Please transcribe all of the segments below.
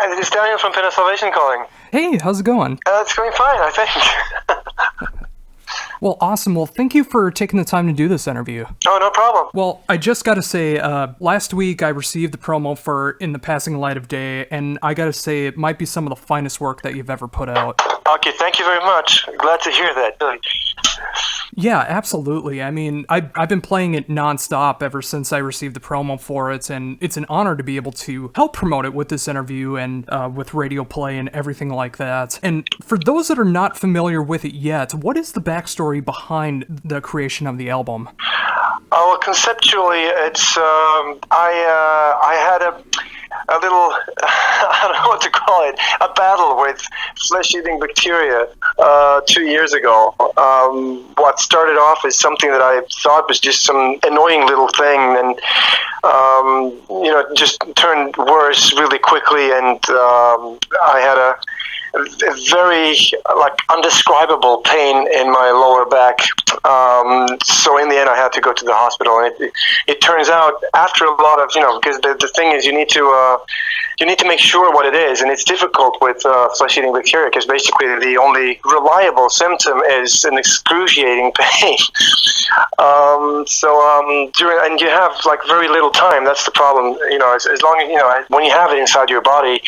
Hi, this is Daniel from Penn Salvation calling. Hey, how's it going? It's going fine, I think. Well, awesome. Well, thank you for taking the time to do this interview. Oh, no problem. Well, I just gotta say, last week I received the promo for In the Passing Light of Day, and I gotta say it might be some of the finest work that you've ever put out. Okay, thank you very much. Glad to hear that. Really. Yeah, absolutely. I mean, I've been playing it nonstop ever since I received the promo for it, and it's an honor to be able to help promote it with this interview and with radio play and everything like that. And for those that are not familiar with it yet, what is the backstory behind the creation of the album? Oh, well, conceptually, it's I had a little I don't know what to call it, a battle with flesh-eating bacteria 2 years ago. What started off as something that I thought was just some annoying little thing, and just turned worse really quickly, and I had a very undescribable pain in my lower back. So in the end, I had to go to the hospital, and it turns out after a lot of because the thing is you need to make sure what it is, and it's difficult with flesh-eating bacteria because basically the only reliable symptom is an excruciating pain. And you have very little time. That's the problem. As long as when you have it inside your body,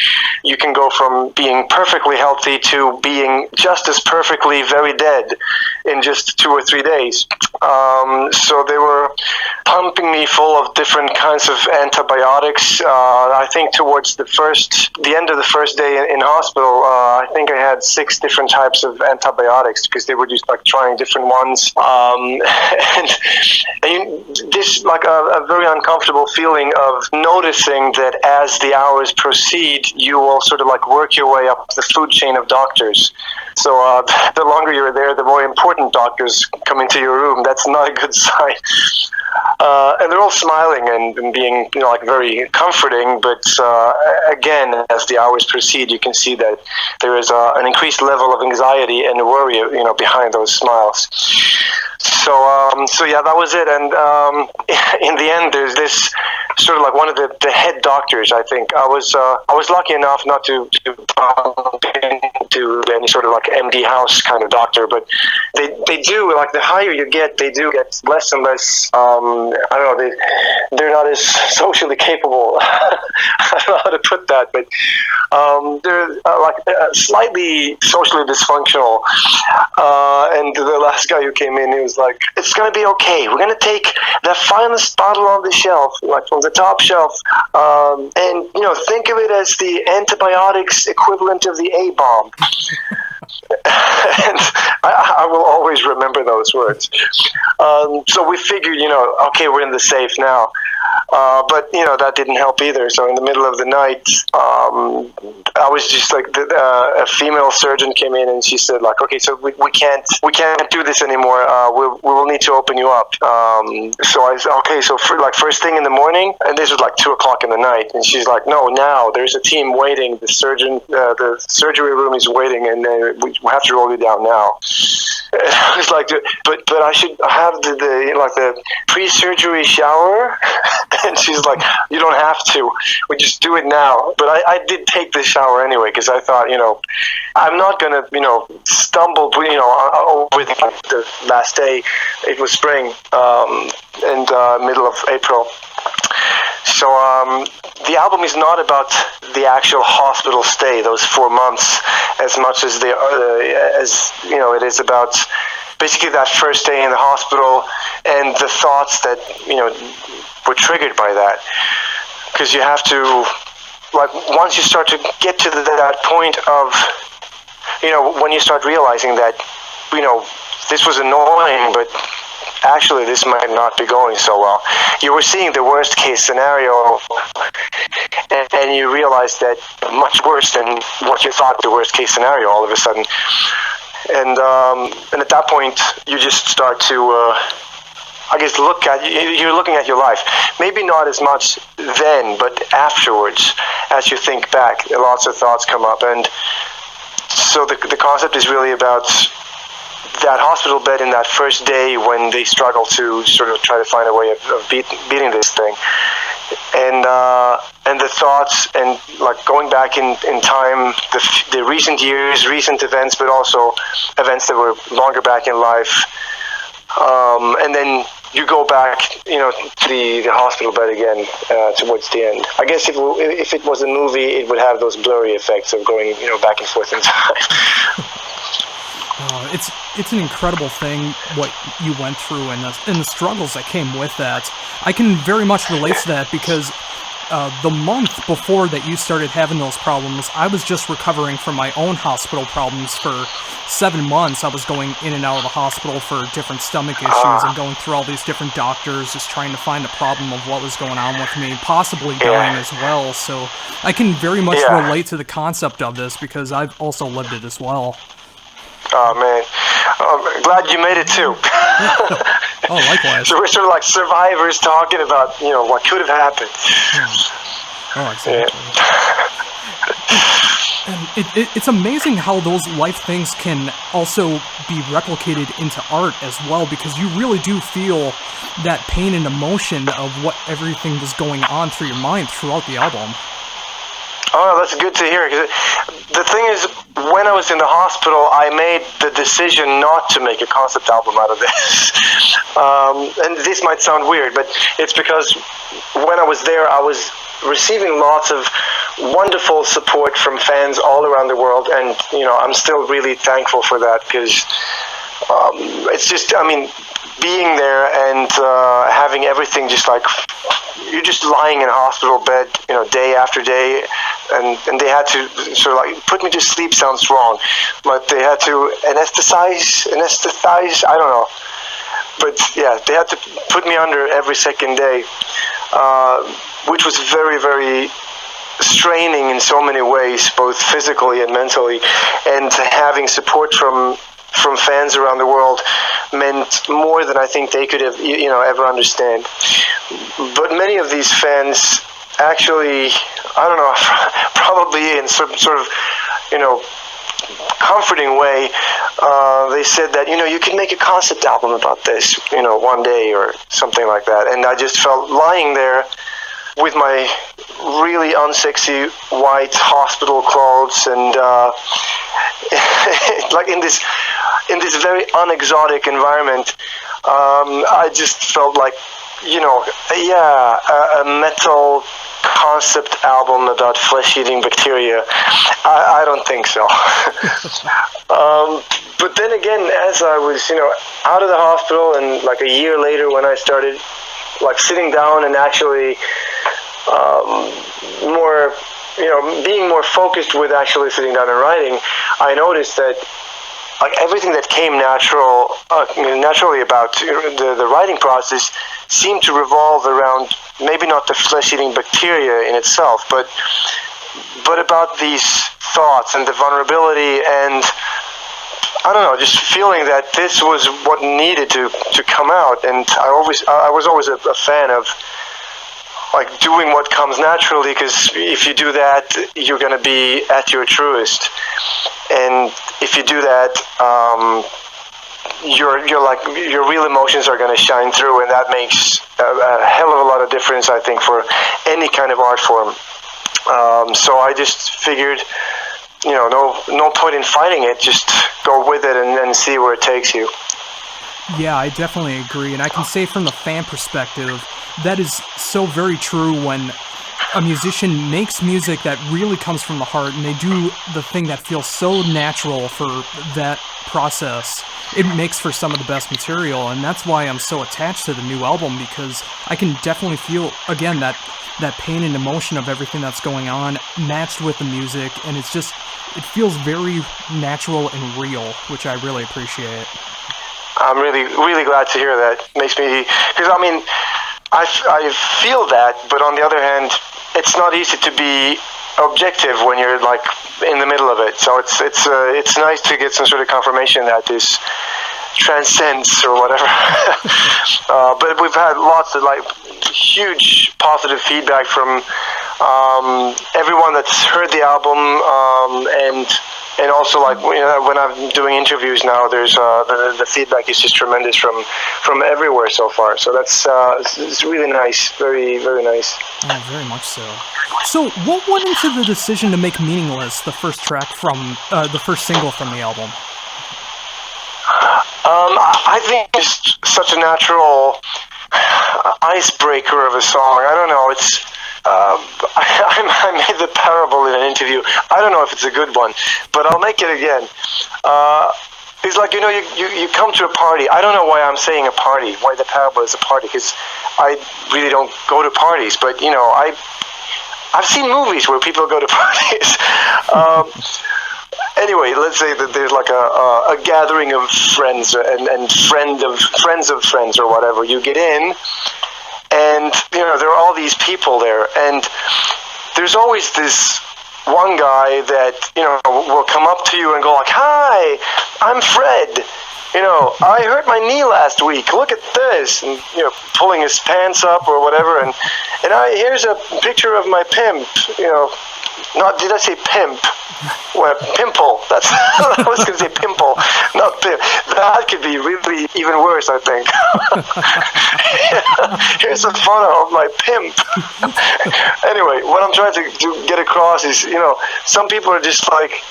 you can go from being perfectly healthy to being just as perfectly very dead in just 2 or 3 days. So they were pumping me full of different kinds of antibiotics. I think towards the end of the first day in hospital, I think I had 6 different types of antibiotics because they were just trying different ones. This a very uncomfortable feeling of noticing that as the hours proceed, you will sort of work your way up the food chain of doctors. So the longer you're there, the more important doctors come into your room. That's not a good sign. And they're all smiling and being, very comforting. But again, as the hours proceed, you can see that there is an increased level of anxiety and worry, behind those smiles. So yeah, that was it. And in the end, there's this sort of one of the head doctors. I think I was lucky enough not to bump into any sort of MD house kind of doctor, but they do the higher you get, they do get less and less. I don't know. They're not as socially capable. I don't know how to put that, but they're slightly socially dysfunctional. And the last guy who came in, he was like, "It's gonna be okay. We're gonna take the finest bottle on the shelf, from the top shelf, and think of it as the antibiotics equivalent of the A-bomb." And I will always remember those words. So we figured, okay, we're in the safe now. But that didn't help either. So in the middle of the night, I was just a female surgeon came in, and she said okay, so we can't do this anymore. We will need to open you up. So I said, okay, so first thing in the morning, and this was 2:00 in the night, and she's like, no, now there's a team waiting. The surgery room is waiting, and we have to roll you down now. And I was like, but I should have the pre-surgery shower. And she's like, you don't have to. We just do it now. But I did take the shower anyway because I thought, I'm not going to, stumble, over the last day. It was spring and middle of April. So the album is not about the actual hospital stay, those 4 months, as much as it is about basically that first day in the hospital and the thoughts that were triggered by that. Because you have to, once you start to get to that point of, when you start realizing that, this was annoying, but actually this might not be going so well. You were seeing the worst case scenario, and you realized that much worse than what you thought the worst case scenario all of a sudden. And at that point, you just start to, you're looking at your life. Maybe not as much then, but afterwards, as you think back, lots of thoughts come up. And so the concept is really about that hospital bed in that first day when they struggle to sort of try to find a way of beating this thing. And and the thoughts, and like going back in time, the recent years, recent events, but also events that were longer back in life. And then you go back, to the hospital bed again towards the end. I guess if it was a movie, it would have those blurry effects of going, back and forth in time. It's an incredible thing what you went through and the struggles that came with that. I can very much relate to that because the month before that you started having those problems, I was just recovering from my own hospital problems for 7 months. I was going in and out of the hospital for different stomach issues and going through all these different doctors, just trying to find a problem of what was going on with me, possibly dying as well. So I can very much relate to the concept of this because I've also lived it as well. Oh, man. I'm glad you made it, too. Oh, likewise. So we're sort of like survivors talking about, what could have happened. Oh, exactly. And it's amazing how those life things can also be replicated into art as well, because you really do feel that pain and emotion of what everything was going on through your mind throughout the album. Oh, that's good to hear. Cause the thing is, when I was in the hospital, I made the decision not to make a concept album out of this. And this might sound weird, but it's because when I was there, I was receiving lots of wonderful support from fans all around the world, and I'm still really thankful for that, because it's just, being there and having everything just like, you're just lying in a hospital bed, day after day, and they had to sort of like put me to sleep. Sounds wrong, but they had to anesthetize, I don't know, but yeah, they had to put me under every second day, which was very, very straining in so many ways, both physically and mentally, and having support from fans around the world meant more than I think they could have, ever understand. But many of these fans actually, I don't know, probably in some sort of, comforting way, they said that, you can make a concept album about this, one day or something like that. And I just felt lying there with my really unsexy white hospital clothes and like in this very unexotic environment, I just felt like, a metal concept album about flesh-eating bacteria. I don't think so. But then again, as I was, out of the hospital, and like a year later when I started like sitting down and actually more, being more focused with actually sitting down and writing, I noticed that like everything that came naturally about the writing process seemed to revolve around maybe not the flesh-eating bacteria in itself, but about these thoughts and the vulnerability, and I don't know, just feeling that this was what needed to come out. And I was always a fan of like doing what comes naturally, because if you do that, you're going to be at your truest. And if you do that, your real emotions are going to shine through, and that makes a hell of a lot of difference, I think, for any kind of art form. So I just figured, no point in fighting it. Just go with it and see where it takes you. Yeah, I definitely agree, and I can say from the fan perspective, that is so very true when a musician makes music that really comes from the heart, and they do the thing that feels so natural for that process. It makes for some of the best material, and that's why I'm so attached to the new album, because I can definitely feel, again, that pain and emotion of everything that's going on matched with the music, and it feels very natural and real, which I really appreciate. I'm really, really glad to hear that. Makes me, because I feel that, but on the other hand, it's not easy to be objective when you're like in the middle of it. So it's nice to get some sort of confirmation that this transcends or whatever. But we've had lots of like huge positive feedback from everyone that's heard the album, and and also like when I'm doing interviews now, there's the feedback is just tremendous from everywhere so far. So that's it's really nice, very very nice. Oh, very much so. So, what went into the decision to make "Meaningless" the first track from the first single from the album? I think it's such a natural icebreaker of a song. I don't know. It's I made the parable in an interview. I don't know if it's a good one, but I'll make it again. It's like you come to a party. I don't know why I'm saying a party. Why the parable is a party? Because I really don't go to parties. But I've seen movies where people go to parties. Anyway, let's say that there's like a gathering of friends and friends of friends or whatever. You get in, and there are all these people there, and there's always this one guy that will come up to you and go like, "Hi, I'm Fred. I hurt my knee last week. Look at this," and pulling his pants up or whatever, and here's a picture of my pimp. Not did I say pimp? Well, pimple. That's I was going to say pimple, not pimp. That could be really even worse, I think. Here's a photo of my pimp. Anyway, what I'm trying to get across is, some people are just like,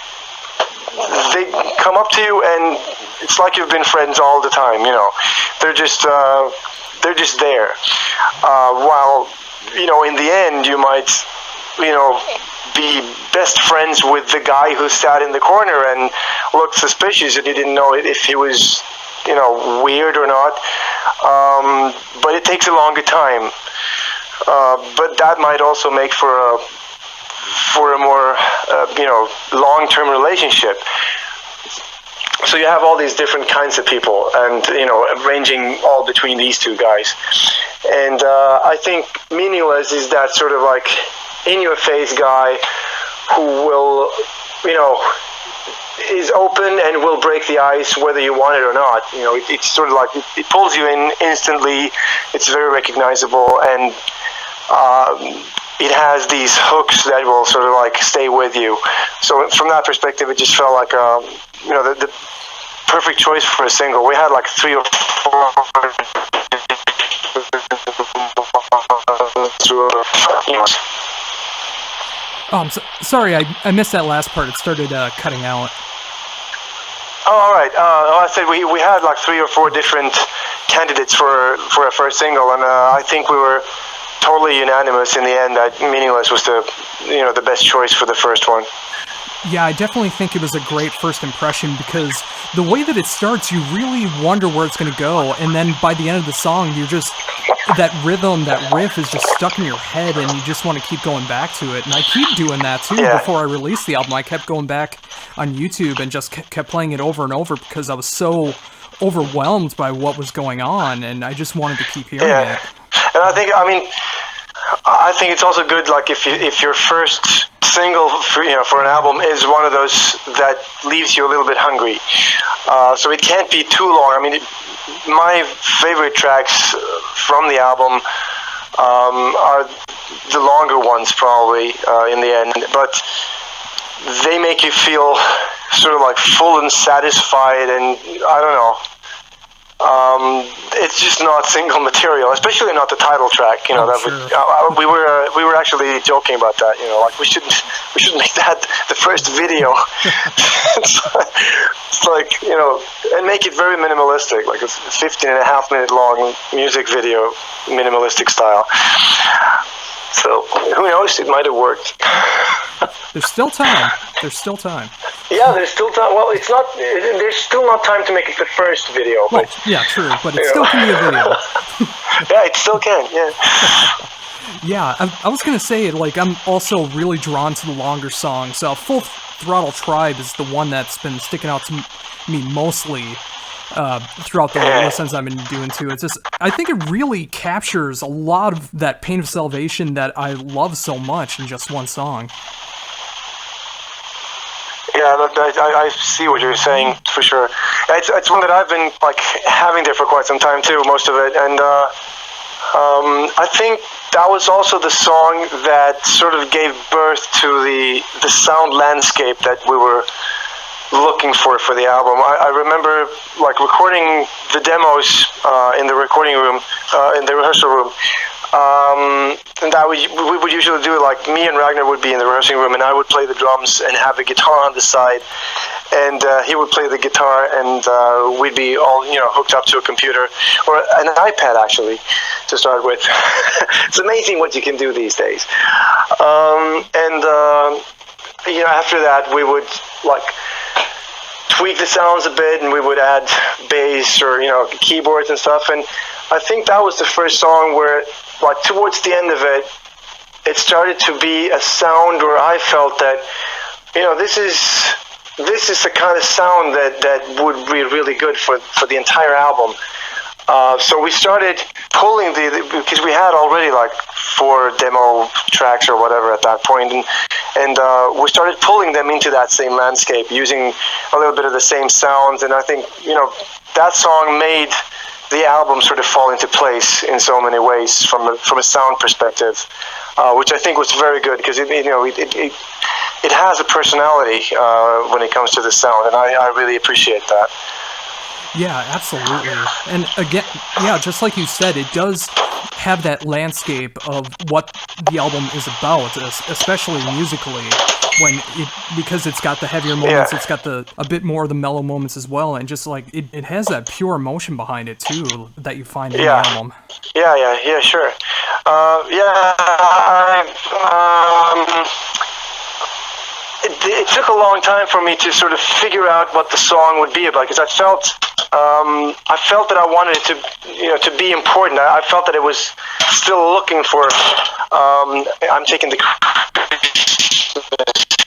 they come up to you and it's like you've been friends all the time. They're just there. While in the end, you might be best friends with the guy who sat in the corner and looked suspicious and you didn't know if he was weird or not, but it takes a longer time, but that might also make for a more long-term relationship. So you have all these different kinds of people, and ranging all between these two guys, and I think Meaningless is that sort of like in-your-face guy who will, is open and will break the ice whether you want it or not. It's sort of like it pulls you in instantly. It's very recognizable, and it has these hooks that will sort of like stay with you. So from that perspective, it just felt like the perfect choice for a single. We had like 3 or 4 sorry, I missed that last part. It started cutting out. Oh, all right. I said we had like 3 or 4 different candidates for a first single, and I think we were totally unanimous in the end that Meaningless was the best choice for the first one. Yeah, I definitely think it was a great first impression because the way that it starts, you really wonder where it's going to go, and then by the end of the song, you're just, that rhythm, that riff is just stuck in your head, and you just want to keep going back to it. And I keep doing that too. Yeah. Before I released the album, I kept going back on YouTube and just kept playing it over and over because I was so overwhelmed by what was going on, and I just wanted to keep hearing it. And I think it's also good, like if your first single for an album is one of those that leaves you a little bit hungry, so it can't be too long. I mean, my favorite tracks from the album are the longer ones probably in the end, but they make you feel sort of like full and satisfied, and I don't know. It's just not single material, especially not the title track. We were actually joking about that. Like we should make that the first video. It's like and make it very minimalistic, like a 15.5-minute long music video, minimalistic style. So who knows? It might have worked. There's still time. There's still time. Yeah, there's still time. Well, it's not. There's still not time to make it the first video. Well, yeah, true, but it still can be a video. Yeah, it still can. Yeah. Yeah, I was gonna say, like, I'm also really drawn to the longer songs. Full Throttle Tribe is the one that's been sticking out to me mostly throughout the listens I've been doing too. It's just, I think it really captures a lot of that Pain of Salvation that I love so much in just one song. Yeah, I see what you're saying for sure. It's one that I've been like having there for quite some time too, most of it, and I think that was also the song that sort of gave birth to the sound landscape that we were looking for the album. I remember like recording the demos in the recording room, in the rehearsal room. And that we would usually do, like, me and Ragnar would be in the rehearsing room, and I would play the drums and have a guitar on the side, and he would play the guitar, and we'd be all, hooked up to a computer or an iPad, actually, to start with. It's amazing what you can do these days. After that, we would like tweak the sounds a bit, and we would add bass or keyboards and stuff. And I think that was the first song where, like, towards the end of it, it started to be a sound where I felt that, this is the kind of sound that would be really good for the entire album. So we started pulling because we had already like 4 demo tracks or whatever at that point, and we started pulling them into that same landscape, using a little bit of the same sounds. And I think that song made the album sort of fall into place in so many ways from a sound perspective, which I think was very good, because it has a personality when it comes to the sound, and I really appreciate that. Yeah, absolutely. And again, yeah, just like you said, it does have that landscape of what the album is about, especially musically, because it's got the heavier moments, it's got a bit more of the mellow moments as well, and just like it has that pure emotion behind it too that you find in the album. Yeah, sure. It took a long time for me to sort of figure out what the song would be about, because I felt that I wanted it to be important. I felt that it was still looking for. I'm taking the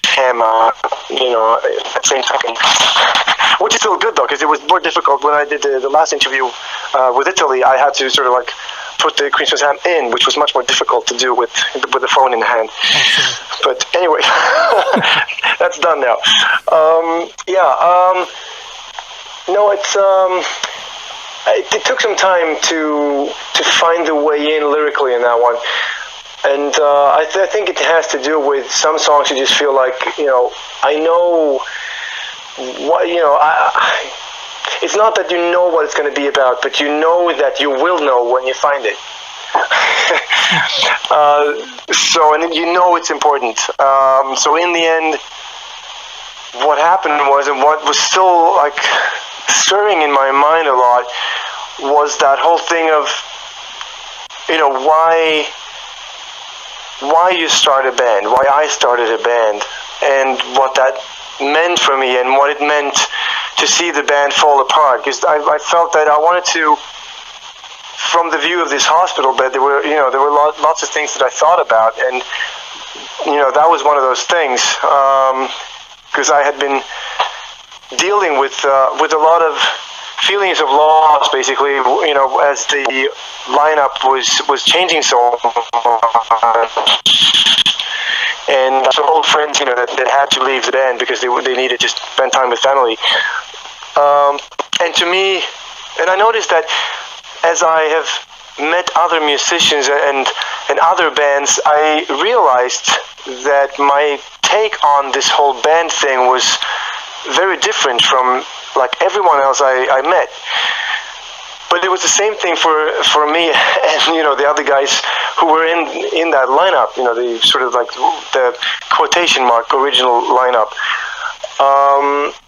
hammer, at the same time, which is still good though, because it was more difficult when I did the last interview with Italy. I had to sort of like put the Christmas ham in, which was much more difficult to do with the phone in hand. But anyway, that's done now. No, it took some time to find the way in lyrically in that one, and I think it has to do with some songs you just feel like I know what it's not that you know what it's going to be about, but you know that you will know when you find it. And it's important. So in the end, what happened was, and what was still like stirring in my mind a lot, was that whole thing of why you start a band, why I started a band, and what that meant for me, and what it meant to see the band fall apart. Because I felt that I wanted to, from the view of this hospital bed, there were lots of things that I thought about, and that was one of those things, because I had been dealing with a lot of feelings of loss, basically, as the lineup was changing so much. And some old friends, that had to leave the band because they needed to spend time with family. And to me, and I noticed that as I have met other musicians and other bands, I realized that my take on this whole band thing was very different from like everyone else I met. But it was the same thing for me and the other guys who were in that lineup, the sort of like the quotation mark original lineup,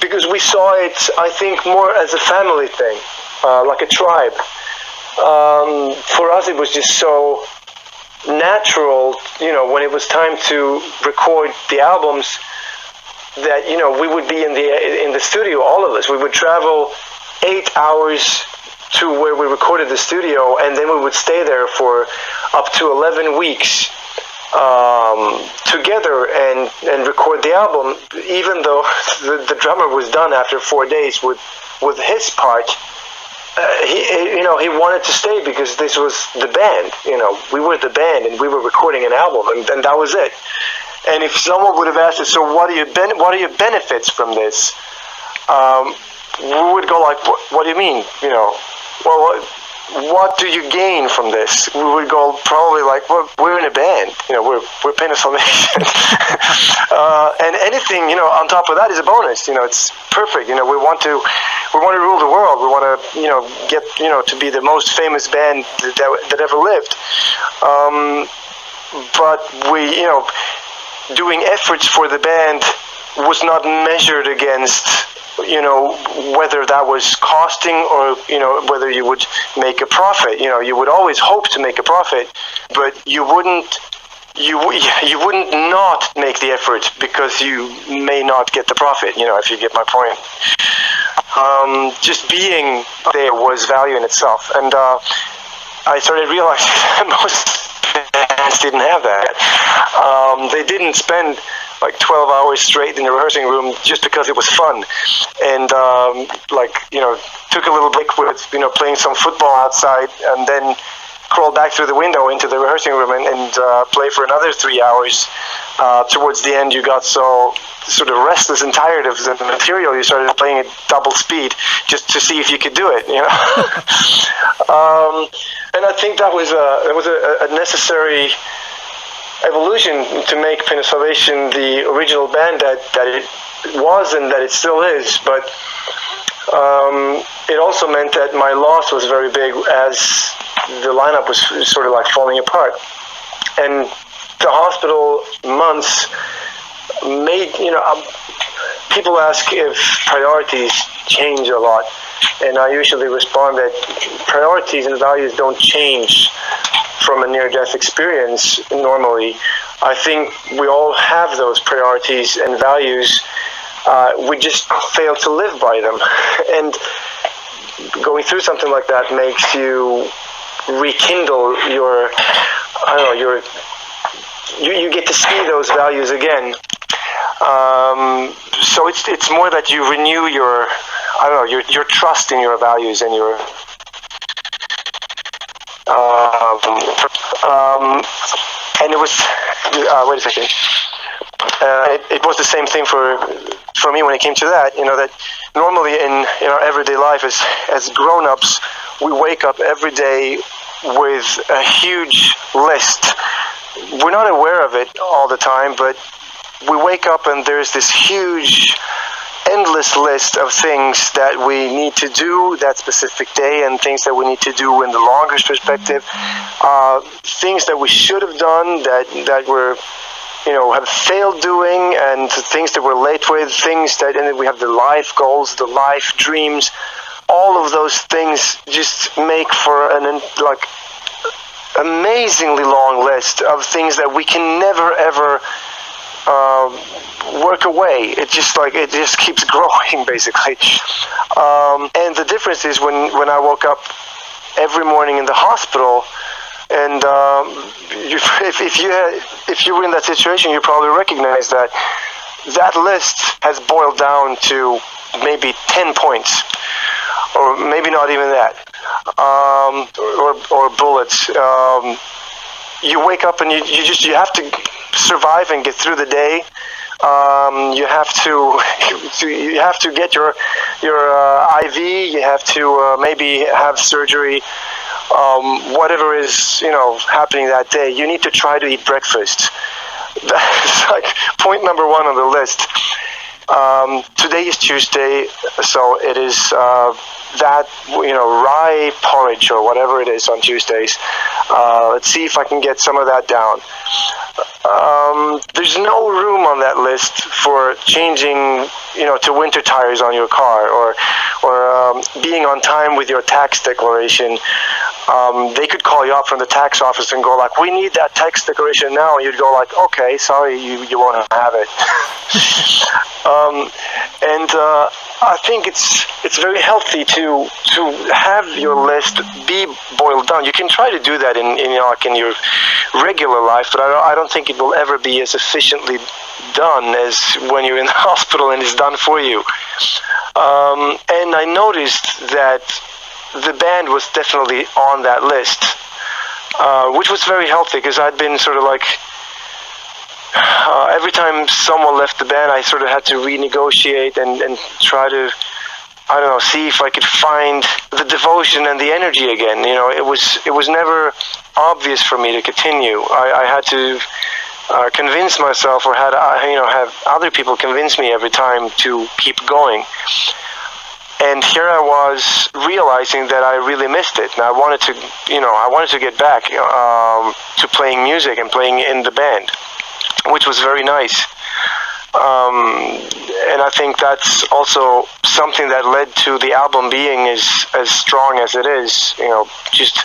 because we saw it, I think, more as a family thing, like a tribe. For us, it was just so natural, when it was time to record the albums, that we would be in the studio, all of us. We would travel 8 hours to where we recorded the studio, and then we would stay there for up to 11 weeks together and record the album, even though the drummer was done after 4 days with his part. He wanted to stay because this was the band. We were the band, and we were recording an album, and that was it. And if someone would have asked us, so what are your benefits from this? We would go like, what do you mean? Well, what do you gain from this? We would go probably like, well, we're in a band, we're Pennsylvania. And anything, on top of that is a bonus. It's perfect. We want to rule the world. We want to, get, to be the most famous band that ever lived. But we, doing efforts for the band was not measured against, whether that was costing or, whether you would make a profit. You would always hope to make a profit, but you wouldn't not make the effort because you may not get the profit, if you get my point. Just being there was value in itself. And I started realizing that most bands didn't have that. They didn't spend like 12 hours straight in the rehearsing room just because it was fun. And took a little break with, playing some football outside, and then crawl back through the window into the rehearsing room and play for another 3 hours. Towards the end, you got so sort of restless and tired of the material, you started playing at double speed just to see if you could do it. And I think that was a necessary evolution to make Pen of Salvation the original band that it was and that it still is. But it also meant that my loss was very big as the lineup was sort of like falling apart. And the hospital months made, people ask if priorities change a lot. And I usually respond that priorities and values don't change from a near-death experience normally. I think we all have those priorities and values. We just fail to live by them. And going through something like that makes you rekindle you get to see those values again. So it's more that you renew your trust in your values and your and it was wait a second. It was the same thing for me when it came to that. That normally in our everyday life as grown-ups, we wake up every day with a huge list. We're not aware of it all the time, but we wake up and there's this huge, endless list of things that we need to do that specific day, and things that we need to do in the longer perspective, things that we should have done that we're have failed doing, and things that we're late with, and then we have the life goals, the life dreams. All of those things just make for an amazingly long list of things that we can never ever work away. It just keeps growing, basically. And the difference is when I woke up every morning in the hospital, and if you were in that situation, you probably recognize that list has boiled down to maybe 10 points, or maybe not even that, or bullets. You wake up and you have to survive and get through the day. You have to get your IV. You have to maybe have surgery. Whatever is happening that day, you need to try to eat breakfast. That's like point number one on the list. Today is Tuesday, so it is rye porridge or whatever it is on Tuesdays. Let's see if I can get some of that down. There's no room on that list for changing, to winter tires on your car, or being on time with your tax declaration. They could call you up from the tax office and go like, "We need that tax declaration now," and you'd go like, "Okay, sorry, you won't have it." I think it's very healthy to have your list be boiled down. You can try to do that in your regular life, but I don't think it will ever be as efficiently done as when you're in the hospital and it's done for you. And I noticed that the band was definitely on that list, which was very healthy, because I'd been sort of like, every time someone left the band, I sort of had to renegotiate and try to I don't know, see if I could find the devotion and the energy again. You know, it was never obvious for me to continue. I had to convince myself, or had have other people convince me every time to keep going. And here I was realizing that I really missed it, and I wanted to get back to playing music and playing in the band, which was very nice. And I think that's also something that led to the album being as strong as it is. You know, just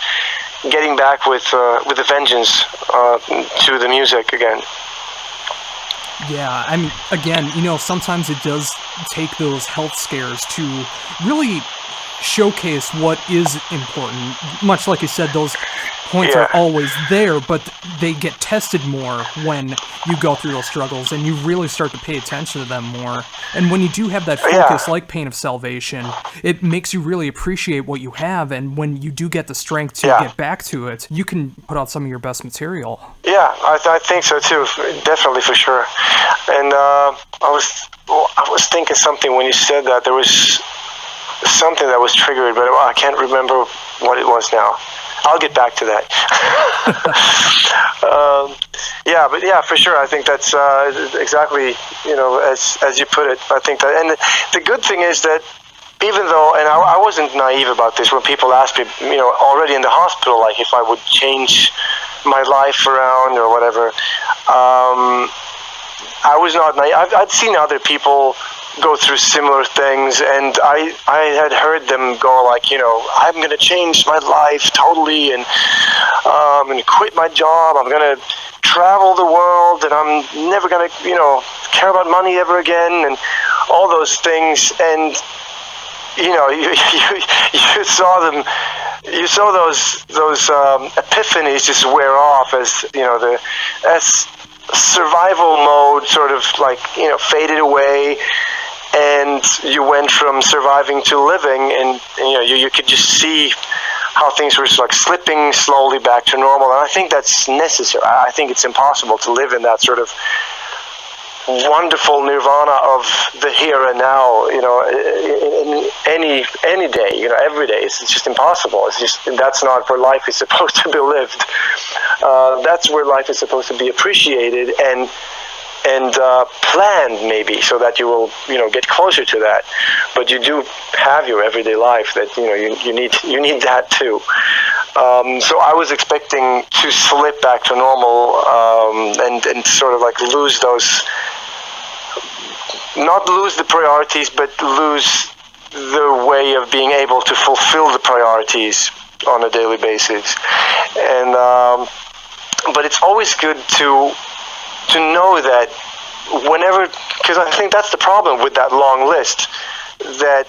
getting back with a vengeance to the music again. Yeah, I mean, again, sometimes it does take those health scares to really showcase what is important. Much like you said, those points are always there, but they get tested more when you go through those struggles, and you really start to pay attention to them more. And when you do have that focus, like Pain of Salvation, it makes you really appreciate what you have, and when you do get the strength to get back to it, you can put out some of your best material. Yeah, I think so too, definitely, for sure. And I was thinking something when you said that. There was something that was triggered, but I can't remember what it was now. I'll get back to that. But for sure, I think that's exactly, as you put it. I think that, and the good thing is that even though, and I wasn't naive about this when people asked me, already in the hospital, like if I would change my life around or whatever, I was not naive. I'd seen other people go through similar things, and I had heard them go like, I'm going to change my life totally, and I'm going to quit my job, I'm going to travel the world, and I'm never going to, care about money ever again, and all those things. And you saw them, you saw those epiphanies just wear off as as survival mode sort of like faded away, and you went from surviving to living, and you could just see how things were like slipping slowly back to normal. And I think that's necessary. I think it's impossible to live in that sort of wonderful nirvana of the here and now, in any day, every day. It's just impossible. It's just, that's not where life is supposed to be lived. That's where life is supposed to be appreciated and planned, maybe, so that you will get closer to that. But you do have your everyday life that you need that too. So I was expecting to slip back to normal, and sort of like lose those, not lose the priorities, but lose the way of being able to fulfill the priorities on a daily basis. And but it's always good to know that whenever, because I think that's the problem with that long list, that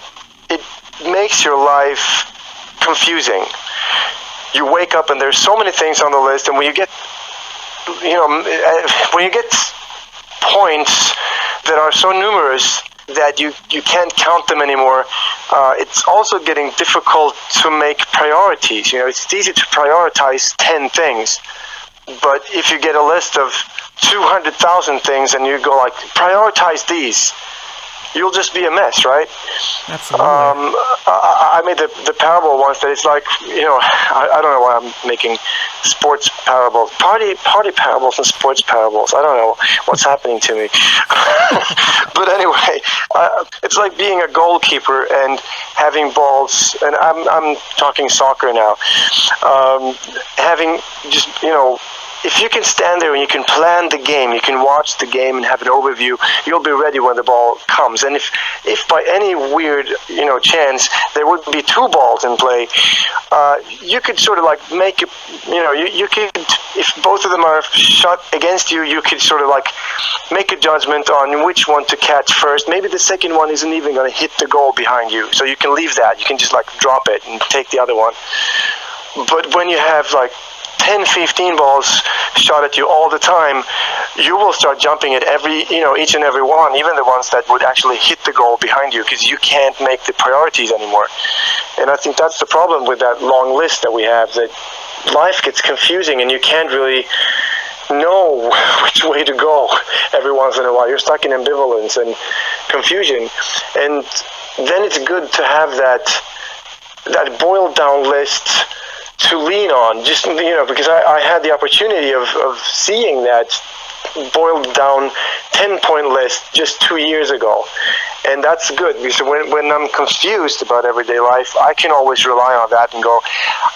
it makes your life confusing. You wake up and there's so many things on the list, and when you get points that are so numerous that you can't count them anymore, it's also getting difficult to make priorities. It's easy to prioritize 10 things, but if you get a list of 200,000 things and you go like, prioritize these, you'll just be a mess, right? Absolutely. I made the parable once that it's like, I don't know why I'm making sports parables, party parables and sports parables. I don't know what's happening to me. But anyway, it's like being a goalkeeper and having balls, and I'm talking soccer now. Having just, if you can stand there and you can plan the game, you can watch the game and have an overview, you'll be ready when the ball comes. And if by any weird, chance there would be two balls in play, you could sort of like make it, you could, if both of them are shot against you, you could sort of like make a judgment on which one to catch first. Maybe the second one isn't even going to hit the goal behind you, so you can leave that. You can just like drop it and take the other one. But when you have like 10, 15 balls shot at you all the time, you will start jumping at each and every one, even the ones that would actually hit the goal behind you, because you can't make the priorities anymore. And I think that's the problem with that long list that we have, that life gets confusing and you can't really know which way to go every once in a while. You're stuck in ambivalence and confusion. And then it's good to have that boiled down list to lean on. Just because I had the opportunity of seeing that boiled down 10-point list just 2 years ago. And that's good, because when I'm confused about everyday life, I can always rely on that and go,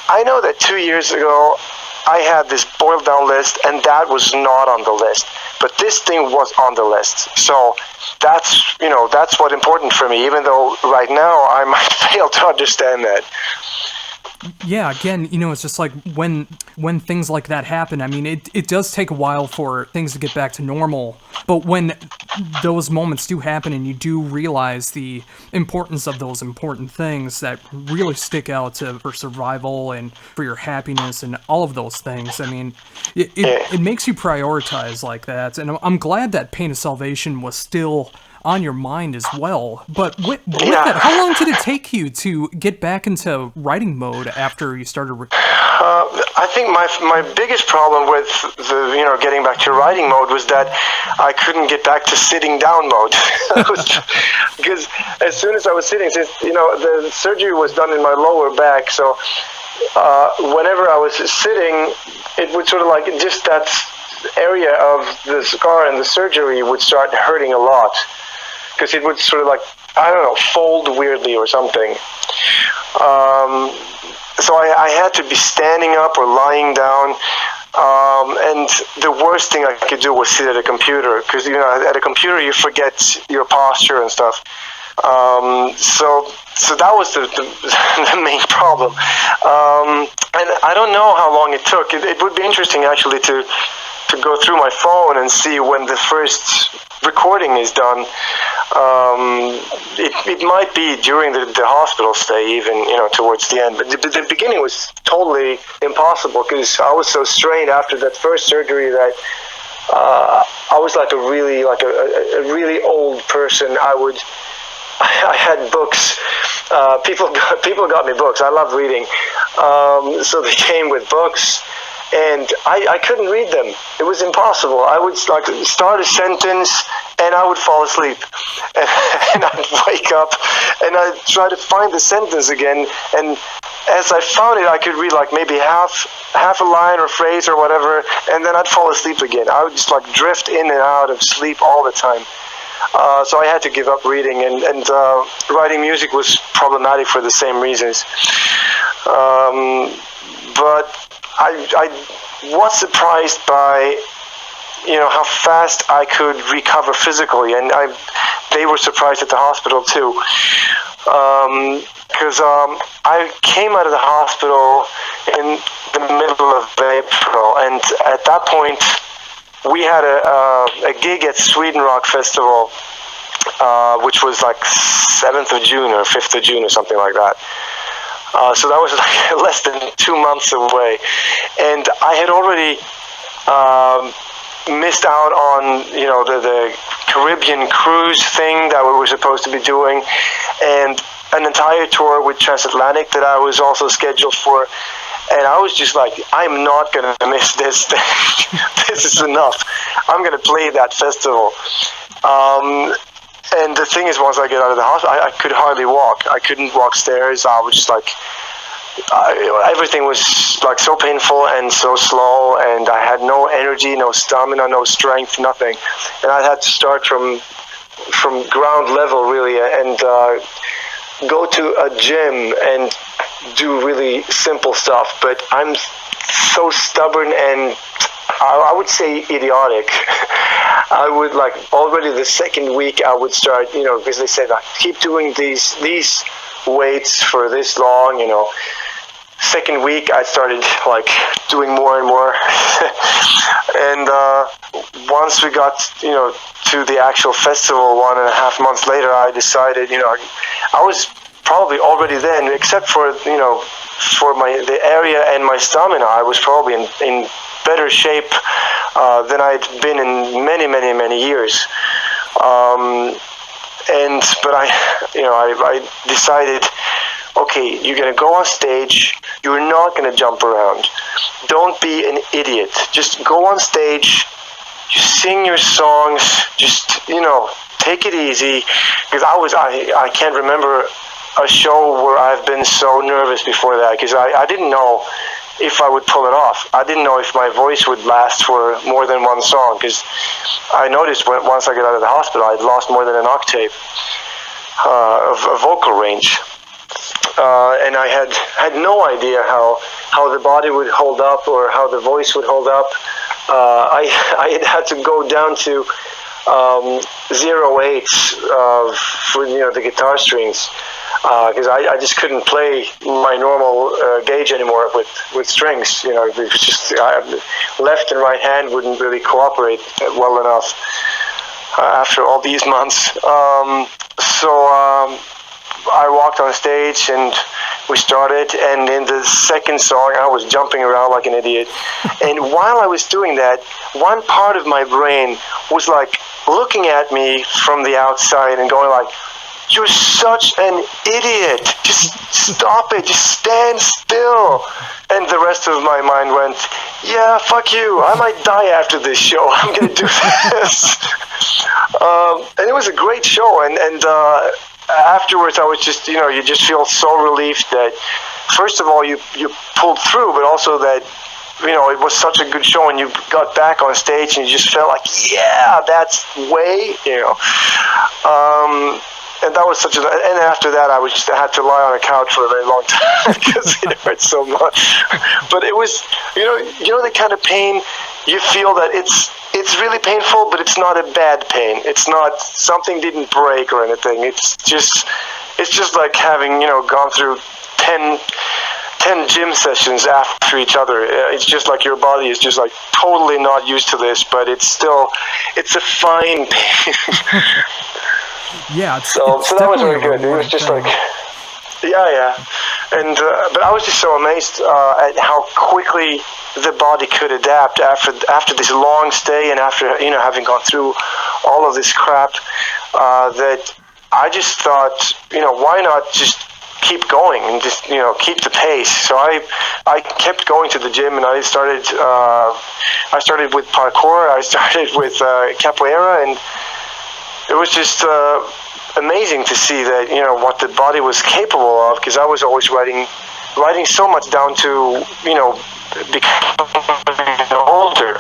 I know that 2 years ago I had this boiled down list and that was not on the list, but this thing was on the list. So that's what's important for me, even though right now I might fail to understand that. Yeah, again, it's just like when things like that happen, I mean, it does take a while for things to get back to normal, but when those moments do happen and you do realize the importance of those important things that really stick out for survival and for your happiness and all of those things, I mean, it makes you prioritize like that, and I'm glad that Pain of Salvation was still on your mind as well. But with that, how long did it take you to get back into writing mode after you started? I think my biggest problem with the getting back to writing mode was that I couldn't get back to sitting down mode. Because as soon as I was sitting, since the surgery was done in my lower back, so whenever I was sitting, it would sort of like just that area of the scar and the surgery would start hurting a lot. Because it would sort of like, I don't know, fold weirdly or something. So I had to be standing up or lying down. And the worst thing I could do was sit at a computer. Because, at a computer you forget your posture and stuff. So that was the main problem. And I don't know how long it took. It would be interesting actually to go through my phone and see when the first recording is done. It might be during the hospital stay, even towards the end. But the beginning was totally impossible because I was so strained after that first surgery that I was like a really old person. I had books. People got me books. I love reading, so they came with books. And I couldn't read them. It was impossible. I would start a sentence and I would fall asleep. And I'd wake up and I'd try to find the sentence again. And as I found it, I could read like maybe half a line or phrase or whatever, and then I'd fall asleep again. I would just drift in and out of sleep all the time. So I had to give up reading, and writing music was problematic for the same reasons. But I was surprised by how fast I could recover physically, and they were surprised at the hospital too, because I came out of the hospital in the middle of April, and at that point we had a gig at Sweden Rock Festival, which was like 7th of June or 5th of June or something like that. So that was like less than 2 months away, and I had already missed out on the Caribbean cruise thing that we were supposed to be doing, and an entire tour with Transatlantic that I was also scheduled for. And I was just like, I'm not gonna miss this. This is enough. I'm gonna play that festival. And the thing is, once I get out of the hospital, I could hardly walk. I couldn't walk stairs. I was just everything was so painful and so slow, and I had no energy, no stamina, no strength, nothing. And I had to start from ground level, really, and go to a gym and do really simple stuff. But I'm so stubborn and I would say idiotic. I would already the second week I would start, because they said keep doing these weights for this long, Second week I started doing more and more, and once we got to the actual festival 1.5 months later, I decided I was probably already then, except for for the area and my stamina, I was probably in better shape than I'd been in many years. But I decided, okay, you're gonna go on stage. You're not gonna jump around. Don't be an idiot. Just go on stage. You sing your songs. Just take it easy, because I can't remember a show where I've been so nervous before that, because I didn't know if I would pull it off. I didn't know if my voice would last for more than one song, because I noticed once I got out of the hospital, I'd lost more than an octave of vocal range. And I had no idea how the body would hold up or how the voice would hold up. I had to go down to 0.8 for the guitar strings, because I just couldn't play my normal gauge anymore with strings. It was just left and right hand wouldn't really cooperate well enough after all these months. So I walked on stage and we started, and in the second song I was jumping around like an idiot. And while I was doing that, one part of my brain was like looking at me from the outside and going like, "You're such an idiot, just stop it, just stand still." And the rest of my mind went, "Yeah, fuck you, I might die after this show, I'm gonna do this." And it was a great show, and afterwards I was just, you just feel so relieved that first of all you pulled through, but also that it was such a good show, and you got back on stage and you just felt like, yeah, that's way, and that was such and after that I had to lie on a couch for a very long time because it hurt so much. But it was, the kind of pain you feel that it's really painful, but it's not a bad pain. It's not, something didn't break or anything. It's just like having, gone through 10 gym sessions after each other. It's just like your body is just like totally not used to this, but it's a fine pain. Yeah, so that was really good. It was just like, yeah. And but I was just so amazed at how quickly the body could adapt after this long stay, and after having gone through all of this crap, that I just thought, why not just keep going and just keep the pace. So I kept going to the gym, and I started with parkour. I started with capoeira, and it was just amazing to see that what the body was capable of, because I was always writing so much down to becoming older.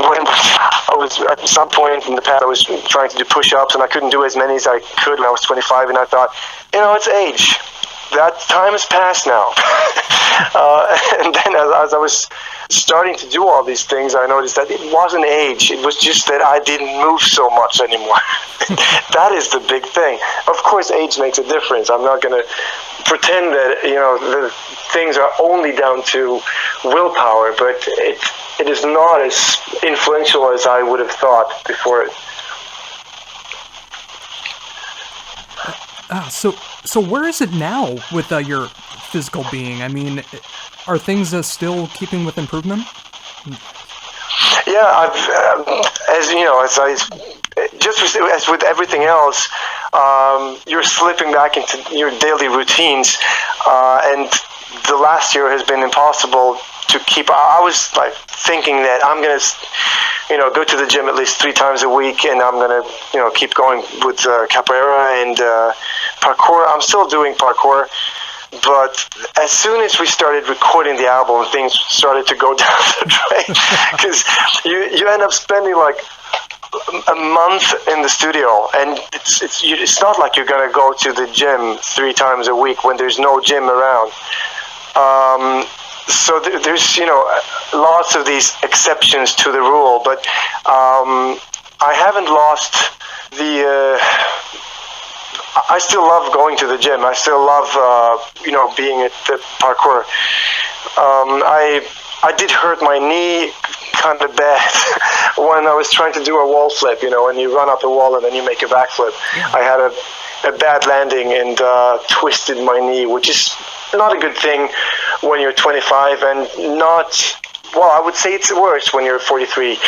When I was at some point in the past, I was trying to do push-ups, and I couldn't do as many as I could when I was 25, and I thought, it's age. That time has passed now. And then as I was starting to do all these things, I noticed that it wasn't age. It was just that I didn't move so much anymore. That is the big thing. Of course, age makes a difference. I'm not going to pretend that the things are only down to willpower, but it is not as influential as I would have thought before it. So where is it now with your physical being? I mean, are things still keeping with improvement? Yeah, as with everything else, you're slipping back into your daily routines, and the last year has been impossible to keep. I was like thinking that I'm gonna, go to the gym at least 3 times a week, and I'm gonna, keep going with capoeira and parkour. I'm still doing parkour, but as soon as we started recording the album, things started to go down the drain, because you end up spending like a month in the studio, and it's not like you're gonna go to the gym 3 times a week when there's no gym around. So there's lots of these exceptions to the rule, but I haven't lost the. I still love going to the gym. I still love being at the parkour. I did hurt my knee kind of bad when I was trying to do a wall flip. When you run up a wall and then you make a backflip. Yeah. I had a bad landing and twisted my knee, which is not a good thing when you're 25, and not, well, I would say it's worse when you're 43.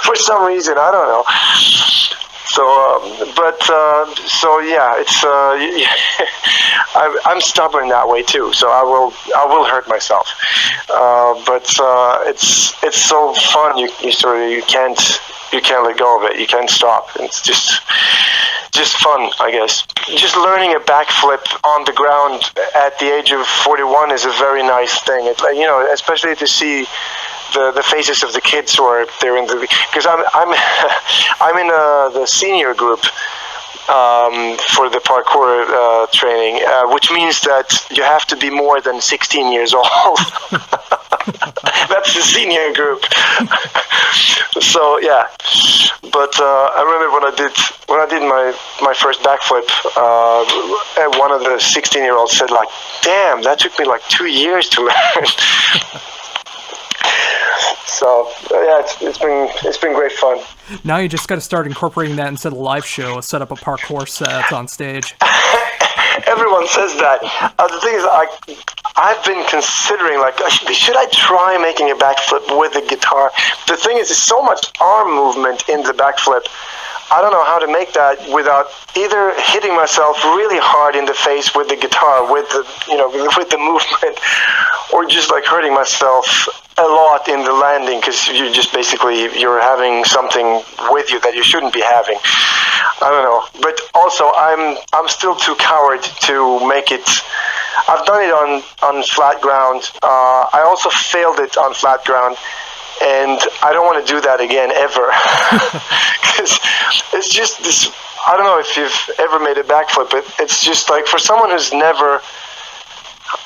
For some reason, I don't know. So yeah, it's I'm stubborn that way too. So I will hurt myself. It's so fun. You can't let go of it. You can't stop. It's just fun, I guess. Just learning a backflip on the ground at the age of 41 is a very nice thing. Especially to see the faces of the kids who are there because I'm I'm in the senior group for the parkour training, which means that you have to be more than 16 years old. That's the senior group. So yeah, but I remember when I did my first backflip, one of the 16-year-olds said like, "Damn, that took me like 2 years to learn." So yeah, it's been great fun. Now you just got to start incorporating that instead of live show. Set up a parkour set on stage. Everyone says that. The thing is, I've been considering like, should I try making a backflip with a guitar? The thing is, there's so much arm movement in the backflip. I don't know how to make that without either hitting myself really hard in the face with the guitar, with the movement, or just like hurting myself a lot in the landing because you're having something with you that you shouldn't be having. I don't know, but also I'm still too coward to make it. I've done it on flat ground. I also failed it on flat ground. And I don't want to do that again ever, because it's just this. I don't know if you've ever made a backflip, but it's just like for someone who's never.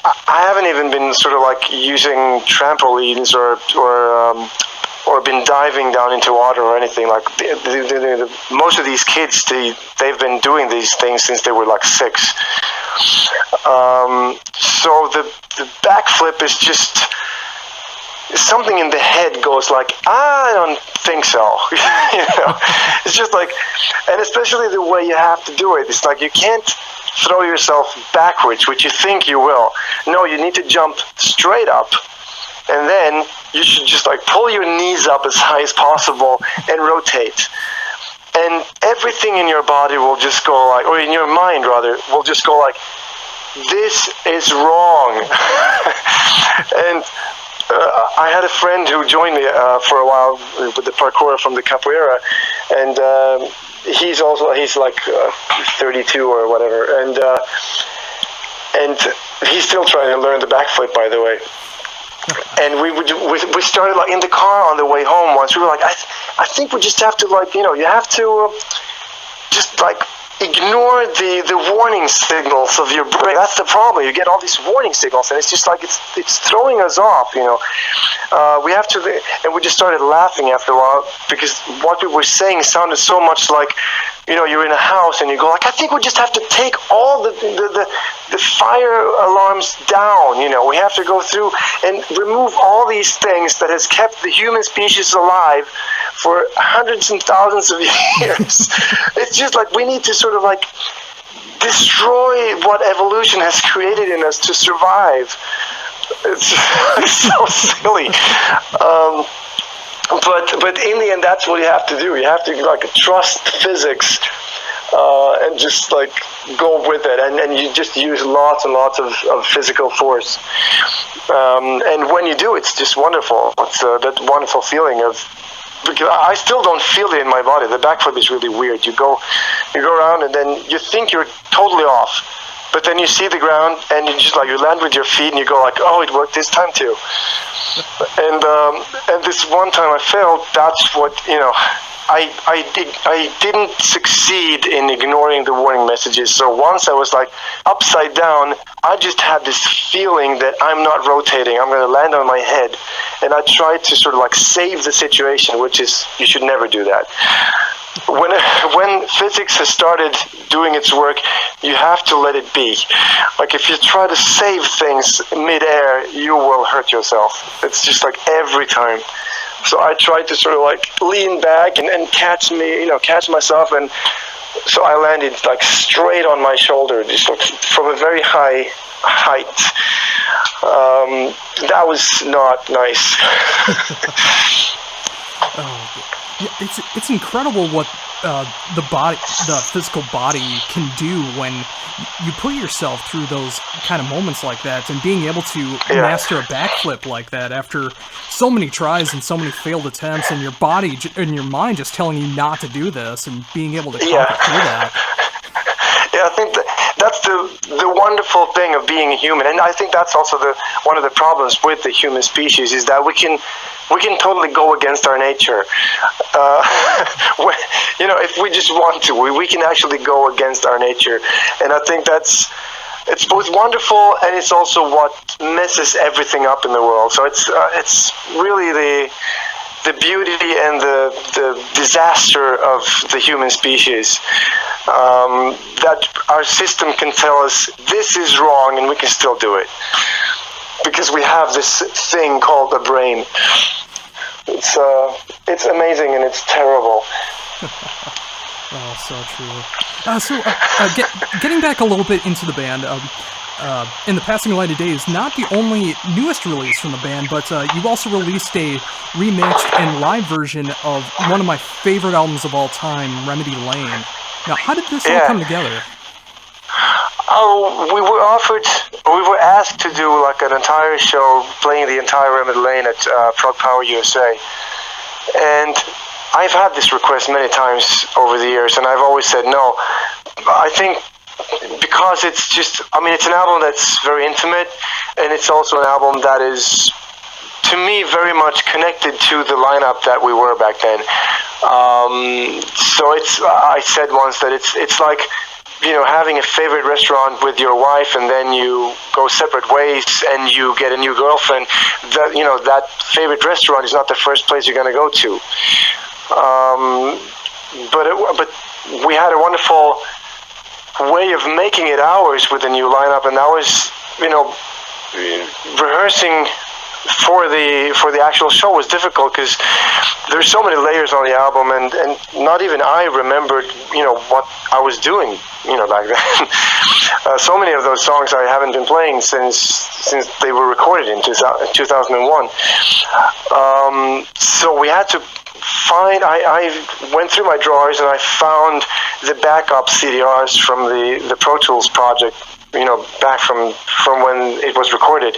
I haven't even been sort of like using trampolines or been diving down into water or anything like. Most of these kids, they've been doing these things since they were like 6. So the backflip is just. Something in the head goes like, I don't think so. It's just like, and especially the way you have to do it. It's like you can't throw yourself backwards, which you think you will. No, you need to jump straight up, and then you should just like pull your knees up as high as possible and rotate. And everything in your body will just go like, or in your mind rather, will just go like, this is wrong. And I had a friend who joined me for a while with the parkour from the capoeira, and he's like 32 or whatever, and he's still trying to learn the backflip, by the way. And we started like in the car on the way home once. We were like, I think we just have to like, you have to just like ignore the warning signals of your brain. That's the problem. You get all these warning signals, and it's just like it's throwing us off. We have to, and we just started laughing after a while because what we were saying sounded so much like, you're in a house and you go like, I think we just have to take all the fire alarms down. We have to go through and remove all these things that has kept the human species alive for hundreds and thousands of years. It's just like we need to sort of like destroy what evolution has created in us to survive. It's so silly. But in the end, that's what you have to do. You have to like trust physics and just like go with it, and you just use lots and lots of physical force. And when you do, it's just wonderful. It's that wonderful feeling of. Because I still don't feel it in my body. The backflip is really weird. You go around and then you think you're totally off, but then you see the ground and you just like you land with your feet and you go like, oh, it worked this time too. And this one time I failed. That's what I didn't succeed in ignoring the warning messages. So once I was like upside down, I just had this feeling that I'm not rotating. I'm going to land on my head. And I tried to sort of like save the situation, which is, you should never do that. When physics has started doing its work, you have to let it be. Like if you try to save things mid-air, you will hurt yourself. It's just like every time. So I tried to sort of like lean back and catch myself, and so I landed like straight on my shoulder, just like from a very high height. That was not nice. Oh, yeah, it's incredible what the physical body can do when you put yourself through those kind of moments like that, and being able to master a backflip like that after so many tries and so many failed attempts, and your body and your mind just telling you not to do this, and being able to conquer through that. Yeah, I think that's the wonderful thing of being a human, and I think that's also one of the problems with the human species is that we can totally go against our nature. If we just want to, we can actually go against our nature, and I think it's both wonderful and it's also what messes everything up in the world. So it's really the beauty and the disaster of the human species, that our system can tell us this is wrong and we can still do it because we have this thing called a brain. It's amazing and it's terrible. Oh, so true. Getting back a little bit into the band, In the Passing Light of Day is not the only newest release from the band, but you also released a remixed and live version of one of my favorite albums of all time, Remedy Lane. Now, how did this all come together? Oh, we were asked to do like an entire show playing the entire Remedy Lane at Prog Power USA. And I've had this request many times over the years, and I've always said no. I think because it's an album that's very intimate, and it's also an album that is, to me, very much connected to the lineup that we were back then. So I said once that it's like, having a favorite restaurant with your wife, and then you go separate ways and you get a new girlfriend. That favorite restaurant is not the first place you're going to go to. But we had a wonderful way of making it ours with the new lineup, and that was, rehearsing for the actual show was difficult because there's so many layers on the album, and not even I remembered what I was doing back then. So many of those songs I haven't been playing since they were recorded in 2001. So we had to find, I went through my drawers and I found the backup CDRs from the Pro Tools project, back from when it was recorded,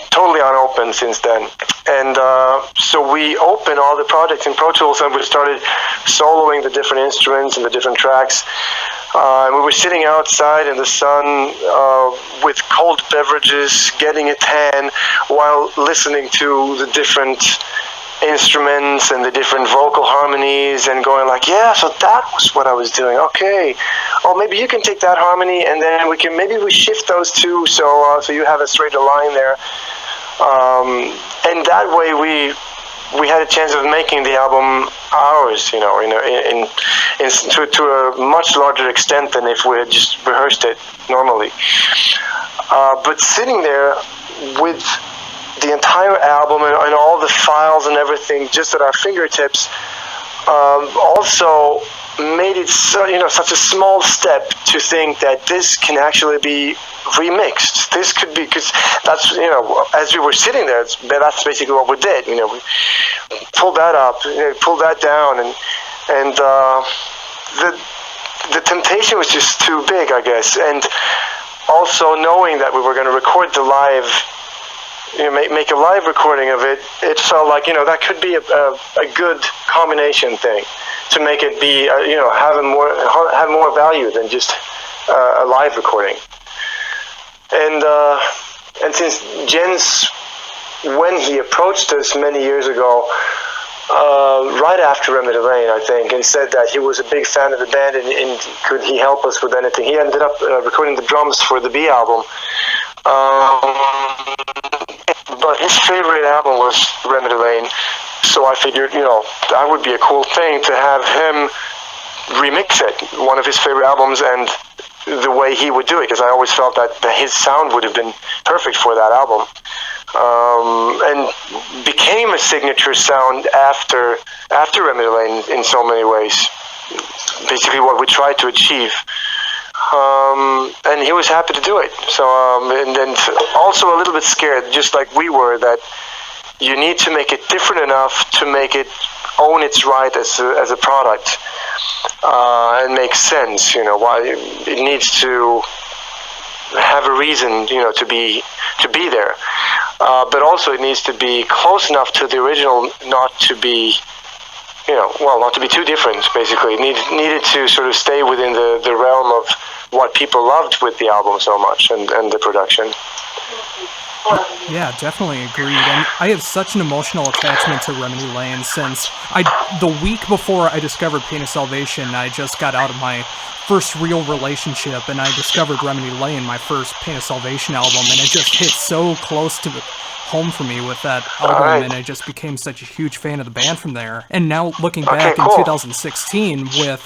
totally unopened since then. And so we opened all the projects in Pro Tools, and we started soloing the different instruments and the different tracks. And we were sitting outside in the sun with cold beverages, getting a tan, while listening to the different instruments and the different vocal harmonies, and going like, yeah, so that was what I was doing. Okay, oh, maybe you can take that harmony, and then we shift those two, so you have a straighter line there. And that way we had a chance of making the album ours, to a much larger extent than if we had just rehearsed it normally. But sitting there with the entire album and all the files and everything just at our fingertips, also made it such a small step to think that this can actually be remixed. This could be, because that's, as we were sitting there, that's basically what we did. We pulled that up, pulled that down, and the temptation was just too big, I guess. And also knowing that we were going to record the live, make a live recording of it, it felt like, that could be a good combination thing to make it be, have more value than just a live recording. And since Jens, when he approached us many years ago, right after Remedy Lane, I think, and said that he was a big fan of the band and could he help us with anything, he ended up recording the drums for the B album. But his favorite album was Remedy Lane, so I figured, that would be a cool thing to have him remix it, one of his favorite albums, and the way he would do it, because I always felt that his sound would have been perfect for that album, and became a signature sound after Remedy Lane in so many ways. Basically, what we tried to achieve. And he was happy to do it. So, and then also a little bit scared, just like we were, that you need to make it different enough to make it own its right as a product, and makes sense. Why it needs to have a reason, to be there. But also it needs to be close enough to the original not to be, not to be too different, basically. It needed to sort of stay within the realm of what people loved with the album so much and the production. Yeah, definitely agreed. And I have such an emotional attachment to Remedy Lane since the week before I discovered Pain of Salvation, I just got out of my first real relationship, and I discovered Remedy Lane, my first Pain of Salvation album, and it just hit so close to home for me with that album, and I just became such a huge fan of the band from there. And now looking back in 2016 with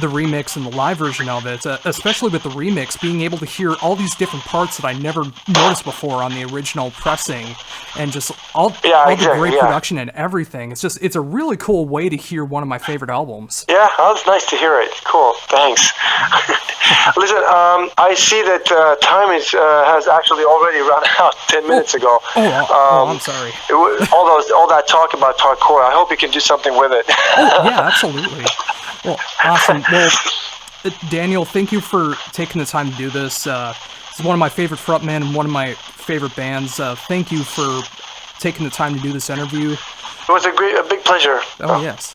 the remix and the live version of it, especially with the remix, being able to hear all these different parts that I never noticed before on the original pressing, and just all the great production and everything. It's a really cool way to hear one of my favorite albums. Yeah, that was nice to hear it. Cool, thanks. Listen, I see that time has actually already run out 10 minutes ago. I'm sorry. All that talk about hardcore, I hope you can do something with it. Yeah, absolutely. Well, awesome. Well, Daniel, thank you for taking the time to do this. It's one of my favorite frontmen and one of my favorite bands. Thank you for taking the time to do this interview. It was a big pleasure. Oh, yes.